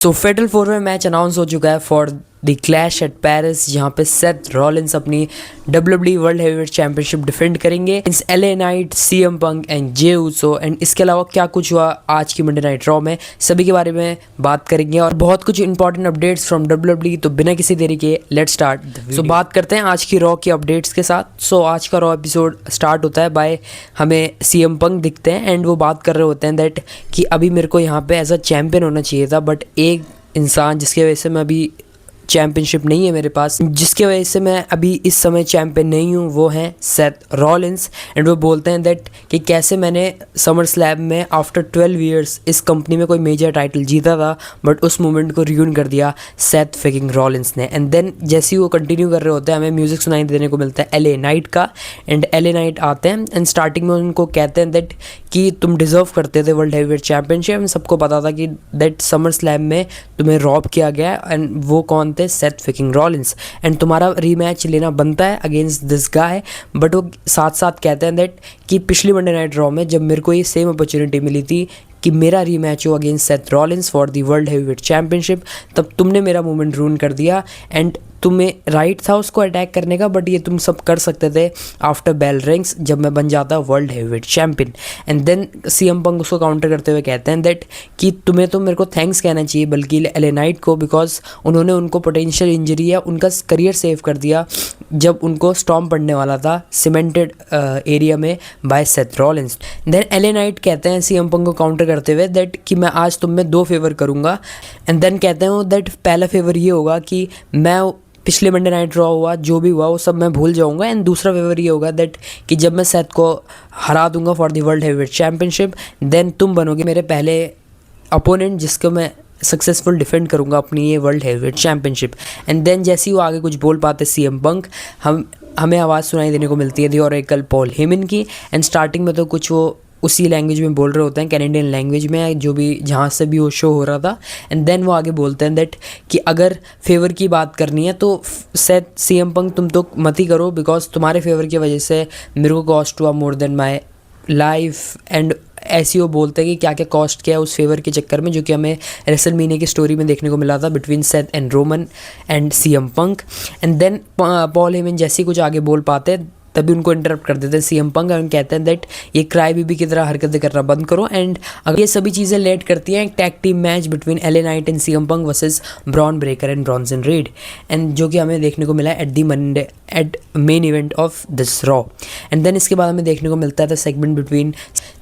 सो फेटल 4 में match announce हो चुका है for the clash at Paris, जहाँ पे सेथ रॉलिंस अपनी WWE world heavyweight championship defend करेंगे इस LA night, CM Punk and J Uso. And इसके अलावा क्या कुछ हुआ आज की मंडे नाइट रॉ में, सभी के बारे में बात करेंगे और बहुत कुछ इंपॉर्टेंट अपडेट्स फ्रॉम WWE। तो बिना किसी देरी के लेट्स स्टार्ट। सो बात करते हैं आज की रॉ की अपडेट्स के साथ। सो आज का रॉ एपिसोड स्टार्ट होता है बाय हमें CM पंक दिखते हैं एंड वो बात कर रहे होते हैं दैट कि अभी मेरे को यहाँ पे एज अ चैंपियन होना चाहिए था, बट एक इंसान जिसकी वजह से मैं अभी चैम्पियनशिप नहीं है मेरे पास, जिसके वजह से मैं अभी इस समय चैंपियन नहीं हूँ, वो है सेथ रॉलिंस। एंड वो बोलते हैं दैट कि कैसे मैंने समर स्लैब में आफ्टर 12 ईयर्स इस कंपनी में कोई मेजर टाइटल जीता था, बट उस मोमेंट को रियून कर दिया सेथ फिकिंग रॉलिंस ने। एंड देन जैसे ही वो कंटिन्यू कर रहे होते हैं, हमें म्यूजिक सुनाई देने को मिलता है LA नाइट का। एंड LA नाइट आते हैं एंड स्टार्टिंग में उनको कहते हैं दैट कि तुम डिजर्व करते थे वर्ल्ड हेवीवेट चैंपियनशिप। सबको पता था कि दैट समर स्लैब में तुम्हें रॉब किया गया एंड वो कौन थे, सेथ फिकिंग रॉलिंस। एंड तुम्हारा रीमैच लेना बनता है अगेंस्ट दिस गाय। बट वो साथ साथ कहते हैं दैट कि पिछली मंडे नाइट रॉ में जब मेरे को ये सेम अपॉर्चुनिटी मिली थी कि मेरा रीमैच हो against Seth Rollins for the world heavyweight championship, तब तुमने मेरा मोमेंट रूइन कर दिया। एंड तुम्हें राइट था उसको अटैक करने का, बट ये तुम सब कर सकते थे आफ्टर बेल रिंग्स, जब मैं बन जाता world heavyweight champion. And then CM punk उसको काउंटर करते हुए कहते हैं दैट कि तुम्हें तो मेरे को थैंक्स कहना चाहिए बल्कि LA नाइट को, बिकॉज उन्होंने उनको पोटेंशियल इंजरी या उनका करियर सेव कर दिया जब उनको स्टॉर्म पड़ने वाला था सीमेंटेड एरिया में by Seth Rollins. Then LA Knight कहते हैं CM पंक को काउंटर करते हुए दैट कि मैं आज तुम में 2 फेवर करूँगा। एंड देन कहते हैं वो दैट पहला फेवर ये होगा कि मैं पिछले मंडे नाइट रॉ हुआ जो भी हुआ वो सब मैं भूल जाऊंगा। एंड दूसरा फेवर ये होगा दैट कि जब मैं सेथ को हरा दूंगा for the world heavyweight championship, then तुम बनोगे मेरे पहले अपोनेंट जिसको मैं सक्सेसफुल डिफेंड करूंगा अपनी ये world heavyweight championship. And then जैसे ही वो आगे कुछ बोल पाते CM पंक, हमें आवाज़ सुनाई देने को मिलती है द ओरेकल पॉल हेमन की। एंड स्टार्टिंग में तो कुछ वो उसी लैंग्वेज में बोल रहे होते हैं, कैनेडियन लैंग्वेज में, जो भी जहाँ से भी वो शो हो रहा था। एंड देन वो आगे बोलते हैं दैट कि अगर फेवर की बात करनी है तो सेथ CM पंक तुम तो मत ही करो, बिकॉज तुम्हारे फेवर की वजह से मेरे को कॉस्ट हुआ more than my life. And ऐसे वो बोलते हैं कि क्या क्या कॉस्ट किया उस फेवर के चक्कर में, जो कि हमें रेसलमेनिया की स्टोरी में देखने को मिला था between Seth and Roman and CM Punk. And then Paul Heyman जैसे ही कुछ आगे बोल पाते हैं तभी उनको इंटरप्ट कर देते हैं CM पंक एंड कहते हैं दैट ये क्राई बेबी की तरह हरकतें करना बंद करो। एंड अगर ये सभी चीज़ें लेट करती हैं एक tag team match between LA Knight and CM Punk versus Bron Breakker and Bronson Reed, and जो कि हमें देखने को मिला at the Monday at main event of this Raw. And then इसके बाद हमें देखने को मिलता है सेगमेंट बिटवीन,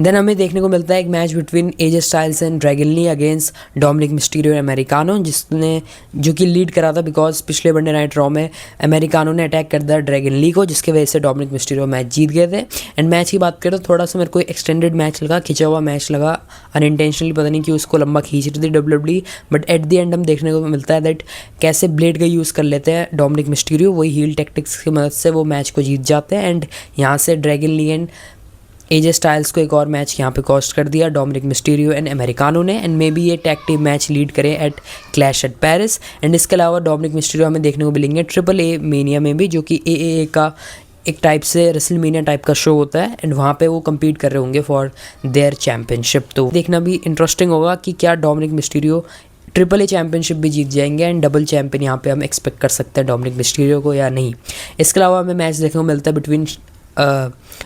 देन हमें देखने को मिलता है एक match between AJ Styles and Dragon Lee against Dominik Mysterio and Americano, जिसने जो कि लीड करा था बिकॉज पिछले मंडे नाइट रॉ में अमेरिकानो ने अटैक कर दिया ड्रैगन ली को, जिसकी वजह से डोमिनिक मिस्टीरियो मैच जीत गए थे। एंड मैच की बात करें तो थोड़ा सा मेरे को एक्सटेंडेड मैच लगा, खिंचा हुआ मैच लगा, अनइंटेंशनली, पता नहीं कि उसको लंबा खींच रही थी WWE। But at the end हम देखने को मिलता है दैट कैसे ब्लेड का यूज़ कर लेते हैं डोमिनिक मिस्टीरियो, वही हील टैक्टिक्स की मदद से वो मैच को जीत जाते हैं। एंड यहाँ से Dragon Lee and AJ Styles को एक और मैच यहाँ पे कॉस्ट कर दिया डोमिनिक मिस्टीरियो एंड अमेरिकानो ने। एंड मे बी ये टैग टीम मैच लीड करे at Clash at Paris. And इसके अलावा डोमिनिक मिस्टीरियो हमें देखने को मिलेंगे AAA मेनिया में भी, जो कि AAA का एक टाइप से रेसलमेनिया टाइप का शो होता है। एंड वहाँ पे वो compete कर रहे होंगे फॉर देयर चैम्पियनशिप। तो देखना भी इंटरेस्टिंग होगा कि क्या डोमिनिक मिस्टीरियो AAA चैम्पियनशिप भी जीत जाएंगे एंड डबल चैम्पियन यहाँ पे हम एक्सपेक्ट कर सकते हैं डोमिनिक मिस्टीरियो को या नहीं। इसके अलावा हमें मैच देखने को मिलता है between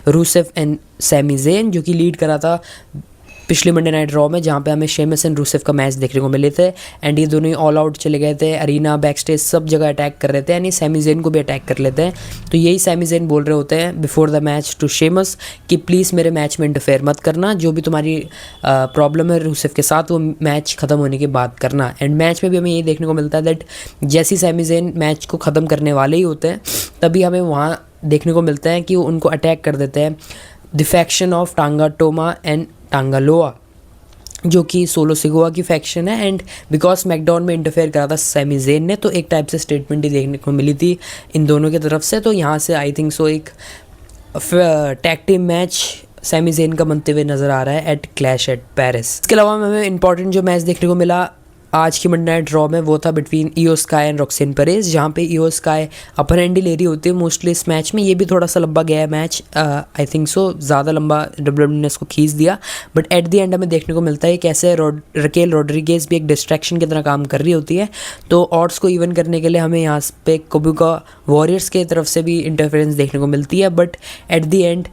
Rusev and Sami Zayn, जो कि लीड करा था पिछले मंडे नाइट रॉ में, जहाँ पे हमें शेमस एंड रूसेफ का मैच देखने को मिले थे। एंड ये दोनों ही ऑल आउट चले गए थे, अरीना बैक स्टेज सब जगह अटैक कर रहे थे, यानी सैमी ज़ेन को भी अटैक कर लेते हैं। तो यही सैमी ज़ेन बोल रहे होते हैं before the match to Sheamus कि प्लीज़ मेरे मैच में इंटरफेयर मत करना, जो भी तुम्हारी प्रॉब्लम है रूसेफ के साथ वो मैच ख़त्म होने के बाद करना। एंड मैच में भी हमें ये देखने को मिलता है दैट जैसे सैमी ज़ेन मैच को ख़त्म करने वाले ही होते हैं, तभी हमें वहाँ देखने को मिलता है कि वो उनको अटैक कर देते हैं द फैक्शन ऑफ टांगा टोमा एंड टांगा लोआ, जो कि सोलो सिगोआ की फैक्शन है। एंड बिकॉज मैकडाउन में इंटरफेयर करा था सैमी ज़ेन ने, तो एक टाइप से स्टेटमेंट ही देखने को मिली थी इन दोनों की तरफ से। तो यहाँ से आई थिंक सो एक tag team match Sami Zayn का बनते हुए नज़र आ रहा है एट क्लैश एट पेरिस। इसके अलावा हमें इंपॉर्टेंट जो मैच देखने को मिला आज की मिडनाइट नाइट ड्रॉ में वो था बिटवीन इयो स्काई एंड रॉक्सेन पेरेज, जहाँ पे इयो स्काई अपर हैंड ही ले रही होती है मोस्टली इस मैच में। ये भी थोड़ा सा लंबा गया है मैच, आई थिंक सो ज़्यादा लंबा डब्ल्यूडब्ल्यू ने इसको खींच दिया, बट एट द एंड हमें देखने को मिलता है कैसे रकेल रॉड्रिगेज भी एक डिस्ट्रैक्शन की तरह काम कर रही होती है। तो ऑड्स को इवन करने के लिए हमें यहाँ पे कोबुका वॉरियर्स की तरफ से भी इंटरफेरेंस देखने को मिलती है, but at the end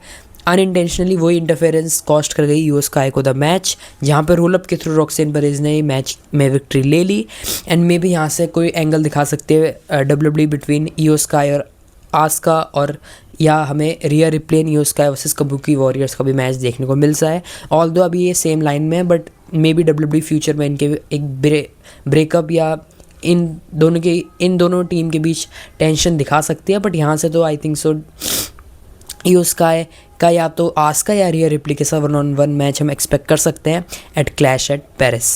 unintentionally वही इंटरफेरेंस कॉस्ट कर गई इयो स्काई को द मैच, जहाँ पे रोल अप के थ्रू रॉक्सेन पेरेज ने मैच में विक्ट्री ले ली। एंड मे भी यहाँ से कोई एंगल दिखा सकते हैं डब्ल्यूडब्ल्यू बिटवीन इयो स्काई और आस्का, और या हमें रिया रिप्ले इयो स्काई वर्सेस कबूकी वॉरियर्स का भी मैच देखने को मिल सा है। ऑल दो अभी ये सेम लाइन में है, but maybe WW future में इनके एक ब्रेकअप या इन दोनों टीम के बीच टेंशन दिखा सकती है। बट यहाँ से तो आई थिंक सो इयो स्काई का या तो आस्का या रिया रिप्ली के साथ 1-on-1 मैच हम एक्सपेक्ट कर सकते हैं एट क्लैश एट पेरिस।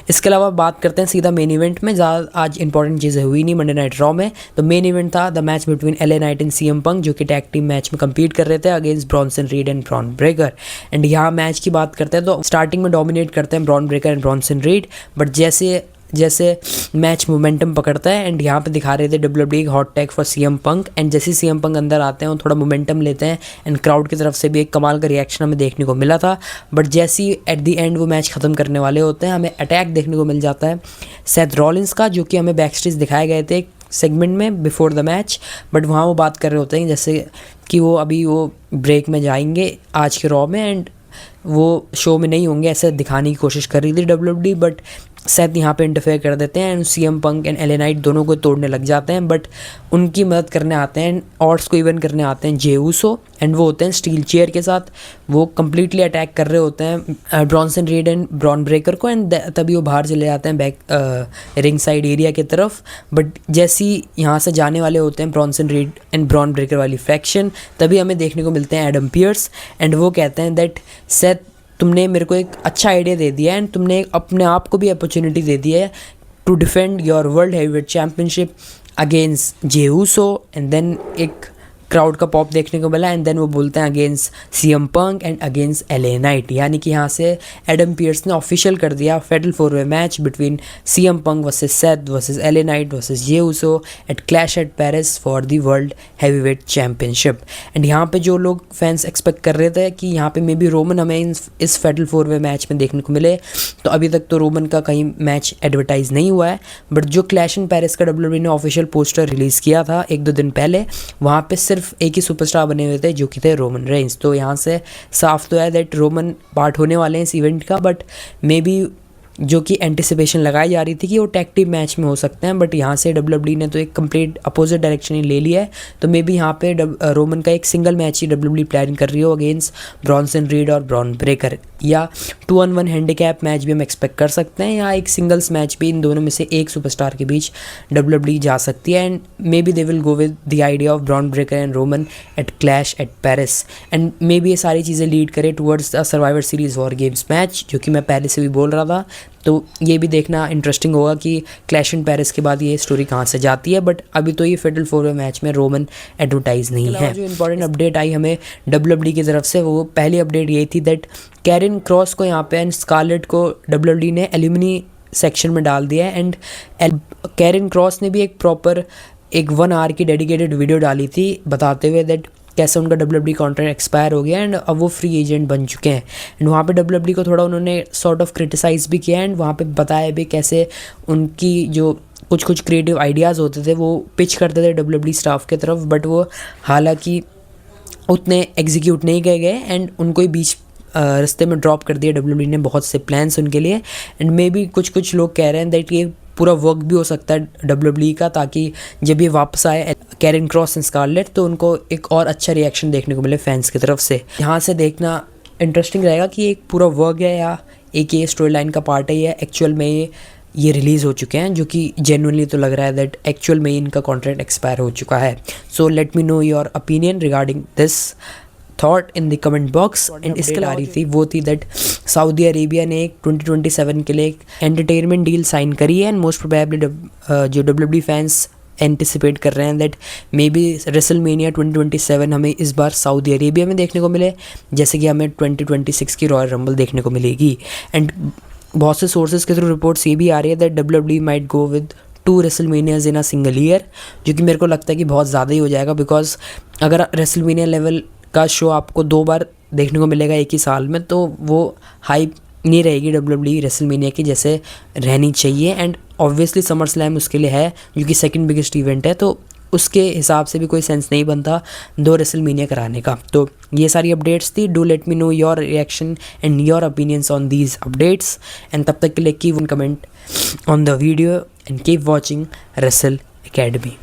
इसके अलावा बात करते हैं सीधा मेन इवेंट में। ज़्यादा आज इंपॉर्टेंट चीज़ें हुई नहीं मंडे नाइट रॉ में। तो मेन इवेंट था the match between LA Knight and CM पंक, जो कि टैग टीम मैच में compete कर रहे थे against Bronson Reed and bronze Breakker. And यहाँ मैच की बात करते हैं तो स्टार्टिंग में डोमिनेट करते हैं Bron Breakker and Bronson Reed, but जैसे मैच मोमेंटम पकड़ता है एंड यहाँ पे दिखा रहे थे WW hot tag for CM Punk. And जैसे CM पंक अंदर आते हैं वो थोड़ा मोमेंटम लेते हैं एंड क्राउड की तरफ से भी एक कमाल का रिएक्शन हमें देखने को मिला था। बट जैसे ही एट द एंड वो मैच ख़त्म करने वाले होते हैं हमें अटैक देखने को मिल जाता है सेथ रॉलिंस का, जो कि हमें बैक स्टेज दिखाए गए थे सेगमेंट में बिफोर द मैच। बट वहाँ वो बात कर रहे होते हैं जैसे कि वो अभी वो ब्रेक में जाएंगे आज के रॉ में एंड वो शो में नहीं होंगे, ऐसे दिखाने की कोशिश कर रही थी डब्ल्यूडब्ल्यू। बट सेथ यहाँ पे इंटरफेयर कर देते हैं and CM Punk and LA night दोनों को तोड़ने लग जाते हैं। बट उनकी मदद करने आते हैं, ऑड्स को इवन करने आते हैं जे ऊसो, एंड वो होते हैं स्टील चेयर के साथ। वो कम्प्लीटली अटैक कर रहे होते हैं Bronson Reed and Bron Breakker को, एंड तभी वो बाहर चले जाते हैं बैक रिंग साइड एरिया की तरफ। बट जैसे ही यहाँ से जाने वाले होते हैं Bronson Reed and Bron Breakker वाली फ्रैक्शन, तभी हमें देखने को मिलते हैं एडम पियर्स, एंड वो कहते हैं दैट सेथ तुमने मेरे को एक अच्छा आइडिया दे दिया है एंड तुमने अपने आप को भी अपॉर्चुनिटी दे दी है to defend your world heavyweight championship against Jey Uso. And then एक क्राउड का पॉप देखने को मिला एंड देन वो बोलते हैं against CM Punk and against LA Knight, यानी कि यहाँ से एडम पियर्स ने ऑफिशियल कर दिया फेटल 4-वे match between CM Punk versus Seth versus LA Knight versus Jey Uso at Clash at Paris for the world heavyweight championship. And यहाँ पे जो लोग फैंस एक्सपेक्ट कर रहे थे कि यहाँ पे मे बी रोमन हमें इस फेटल 4-वे मैच में देखने को मिले, तो अभी तक तो रोमन का कहीं मैच एडवर्टाइज नहीं हुआ है। बट जो क्लैश इन पेरिस का डब्ल्यूडब्ल्यू ने ऑफिशियल पोस्टर रिलीज़ किया था 1-2 दिन पहले, वहाँ पे सिर्फ एक ही सुपरस्टार बने हुए थे जो कि थे रोमन रेंस। तो यहाँ से साफ तो है दैट रोमन पार्ट होने वाले हैं इस इवेंट का, बट मे बी जो कि एंटिसिपेशन लगाई जा रही थी कि वो टैग टीम मैच में हो सकते हैं, बट यहाँ से डब्ल्यूडब्ल्यू ने तो एक कंप्लीट अपोजिट डायरेक्शन ही ले लिया है। तो मे बी यहाँ पे रोमन का एक सिंगल मैच ही डब्ल्यूडब्ल्यू प्लान कर रही हो अगेंस्ट ब्रॉन्सन रीड और ब्रॉन ब्रेकर, या 2-on-1 हैंडीकैप मैच भी हम एक्सपेक्ट कर सकते हैं, या एक सिंगल्स मैच भी इन दोनों में से एक सुपरस्टार के बीच डब्ल्यूडब्ल्यू जा सकती है। And maybe they will go with the idea of Bron Breakker and Roman at Clash at Paris, and maybe ये सारी चीज़ें लीड करे towards the Survivor Series War Games match, जो कि मैं पहले से भी बोल रहा था। तो ये भी देखना इंटरेस्टिंग होगा कि क्लैश इन पेरिस के बाद ये स्टोरी कहाँ से जाती है। बट अभी तो ये फेटल 4-वे मैच में रोमन एडवर्टाइज नहीं है। जो इंपॉर्टेंट अपडेट आई हमें डब्ल्यूडब्ल्यू की तरफ से, वो पहली अपडेट ये थी दैट कैरन क्रॉस को यहाँ पे एंड स्कारलेट को डब्ल्यूडब्ल्यू ने एल्यूमिनी सेक्शन में डाल दिया है। एंड कैरन क्रॉस ने भी एक प्रॉपर 1 आवर की डेडिकेटेड वीडियो डाली थी बताते हुए दैट कैसे उनका डब्ल्यूडब्ल्यू कॉन्ट्रैक्ट एक्सपायर हो गया एंड अब वो फ्री एजेंट बन चुके हैं। एंड वहाँ पे डब्ल्यूडब्ल्यू को थोड़ा उन्होंने सॉर्ट ऑफ क्रिटिसाइज़ भी किया एंड वहाँ पे बताया भी कैसे उनकी जो कुछ क्रिएटिव आइडियाज़ होते थे वो पिच करते थे डब्ल्यूडब्ल्यू स्टाफ की तरफ, बट वो हालांकि उतने एग्जीक्यूट नहीं किए गए एंड उनको ही बीच रास्ते में ड्रॉप कर दिया डब्ल्यूडब्ल्यू ने बहुत से प्लान्स उनके लिए। एंड मे बी कुछ लोग कह रहे हैं दैट ये पूरा वर्क भी हो सकता है डब्ल्यूडब्ल्यू का, ताकि जब ये वापस आए कैरन क्रॉस एंड स्कारलेट तो उनको एक और अच्छा रिएक्शन देखने को मिले फैंस की तरफ से। यहाँ से देखना इंटरेस्टिंग रहेगा कि एक पूरा वर्क है या एक ये स्टोरी लाइन का पार्ट है, या एक्चुअल में ये रिलीज़ हो चुके हैं, जो कि जेन्युइनली तो लग रहा है दैट एक्चुअल में इनका कॉन्ट्रैक्ट एक्सपायर हो चुका है। So let me know your opinion regarding this thought in the comment box. And इसके आ रही थी वो थी दैट सऊदी अरेबिया ने 2027 के लिए एक एंटरटेनमेंट डील साइन करी है एंड मोस्ट प्रोबेबली जो डब्ल्यूडब्ल्यू फैंस एंटिसिपेट कर रहे हैं दैट मे बी रेसलमेनिया 2027 हमें इस बार सऊदी अरेबिया में देखने को मिले, जैसे कि हमें 2026 की रॉयल रंबल देखने को मिलेगी। एंड बहुत से सोर्सेज के थ्रू रिपोर्ट्स ये भी आ रही है that WWE might go with 2 WrestleManias in a single year, जो कि मेरे को लगता है कि बहुत ज़्यादा ही हो जाएगा, बिकॉज अगर रेसलमेनिया लेवल का शो आपको 2 बार देखने को मिलेगा एक ही साल में, तो वो हाइप नहीं रहेगी WWE रेसलमेनिया की जैसे रहनी चाहिए। एंड ऑब्वियसली समर स्लैम उसके लिए है, जो कि सेकंड बिगेस्ट इवेंट है, तो उसके हिसाब से भी कोई सेंस नहीं बनता 2 रेसलमेनिया कराने का। तो ये सारी अपडेट्स थी। Do let me know your reaction and your opinions on these updates, and तब तक के लिए keep comment on the video and keep watching wrestle academy.